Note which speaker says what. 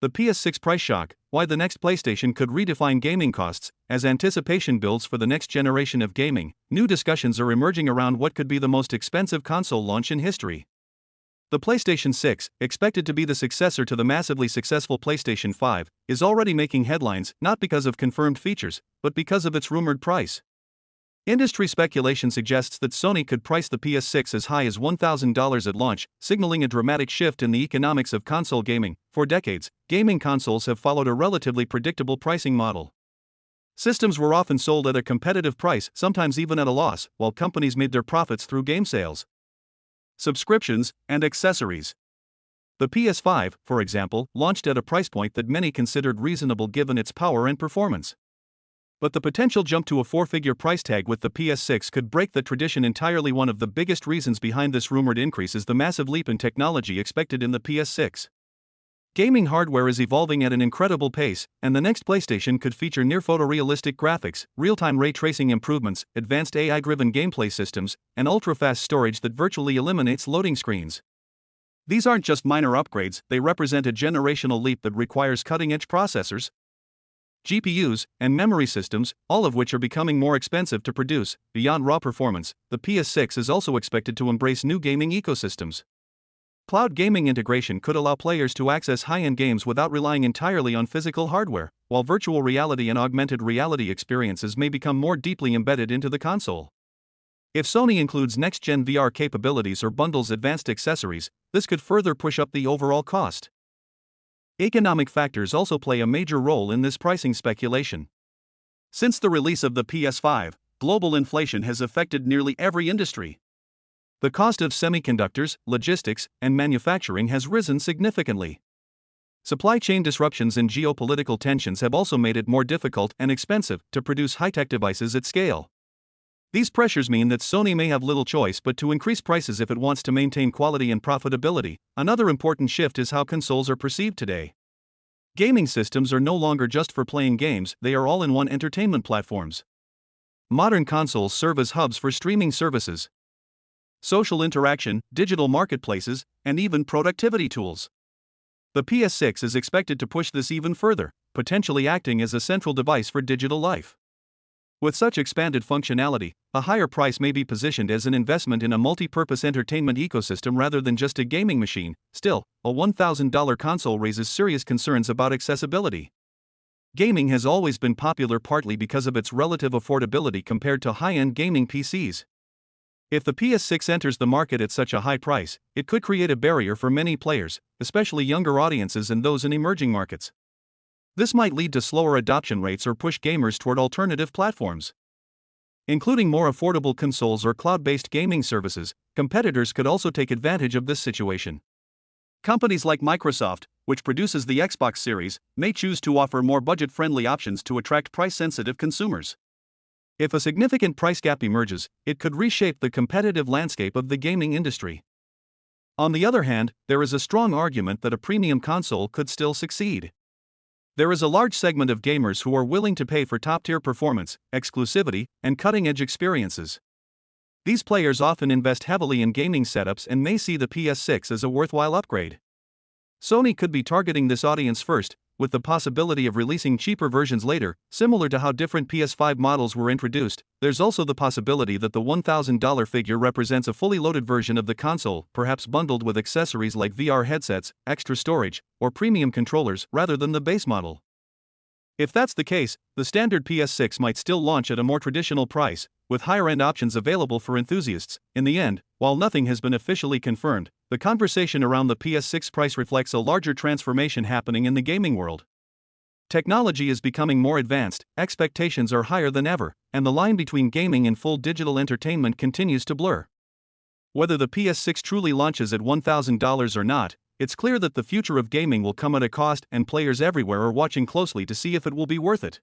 Speaker 1: The PS6 price shock, why the next PlayStation could redefine gaming costs. As anticipation builds for the next generation of gaming, new discussions are emerging around what could be the most expensive console launch in history. The PlayStation 6, expected to be the successor to the massively successful PlayStation 5, is already making headlines not because of confirmed features, but because of its rumored price. Industry speculation suggests that Sony could price the PS6 as high as $1,000 at launch, signaling a dramatic shift in the economics of console gaming. For decades, gaming consoles have followed a relatively predictable pricing model. Systems were often sold at a competitive price, sometimes even at a loss, while companies made their profits through game sales, subscriptions, and accessories. The PS5, for example, launched at a price point that many considered reasonable given its power and performance. But the potential jump to a four-figure price tag with the PS6 could break the tradition entirely. One of the biggest reasons behind this rumored increase is the massive leap in technology expected in the PS6. Gaming hardware is evolving at an incredible pace, and the next PlayStation could feature near photorealistic graphics, real-time ray tracing improvements, advanced AI-driven gameplay systems, and ultra-fast storage that virtually eliminates loading screens. These aren't just minor upgrades, they represent a generational leap that requires cutting-edge processors, GPUs, and memory systems, all of which are becoming more expensive to produce. Beyond raw performance, the PS6 is also expected to embrace new gaming ecosystems. Cloud gaming integration could allow players to access high-end games without relying entirely on physical hardware, while virtual reality and augmented reality experiences may become more deeply embedded into the console. If Sony includes next-gen VR capabilities or bundles advanced accessories, this could further push up the overall cost. Economic factors also play a major role in this pricing speculation. Since the release of the PS5, global inflation has affected nearly every industry. The cost of semiconductors, logistics, and manufacturing has risen significantly. Supply chain disruptions and geopolitical tensions have also made it more difficult and expensive to produce high-tech devices at scale. These pressures mean that Sony may have little choice but to increase prices if it wants to maintain quality and profitability. Another important shift is how consoles are perceived today. Gaming systems are no longer just for playing games, they are all-in-one entertainment platforms. Modern consoles serve as hubs for streaming services, social interaction, digital marketplaces, and even productivity tools. The PS6 is expected to push this even further, potentially acting as a central device for digital life. With such expanded functionality, a higher price may be positioned as an investment in a multi-purpose entertainment ecosystem rather than just a gaming machine. Still, a $1,000 console raises serious concerns about accessibility. Gaming has always been popular partly because of its relative affordability compared to high-end gaming PCs. If the PS6 enters the market at such a high price, it could create a barrier for many players, especially younger audiences and those in emerging markets. This might lead to slower adoption rates or push gamers toward alternative platforms, including more affordable consoles or cloud-based gaming services. Competitors could also take advantage of this situation. Companies like Microsoft, which produces the Xbox Series, may choose to offer more budget-friendly options to attract price-sensitive consumers. If a significant price gap emerges, it could reshape the competitive landscape of the gaming industry. On the other hand, there is a strong argument that a premium console could still succeed. There is a large segment of gamers who are willing to pay for top-tier performance, exclusivity, and cutting-edge experiences. These players often invest heavily in gaming setups and may see the PS6 as a worthwhile upgrade. Sony could be targeting this audience first, with the possibility of releasing cheaper versions later, similar to how different PS5 models were introduced. There's also the possibility that the $1,000 figure represents a fully loaded version of the console, perhaps bundled with accessories like VR headsets, extra storage, or premium controllers, rather than the base model. If that's the case, the standard PS6 might still launch at a more traditional price, with higher-end options available for enthusiasts. In the end, while nothing has been officially confirmed, the conversation around the PS6 price reflects a larger transformation happening in the gaming world. Technology is becoming more advanced, expectations are higher than ever, and the line between gaming and full digital entertainment continues to blur. Whether the PS6 truly launches at $1,000 or not, it's clear that the future of gaming will come at a cost, and players everywhere are watching closely to see if it will be worth it.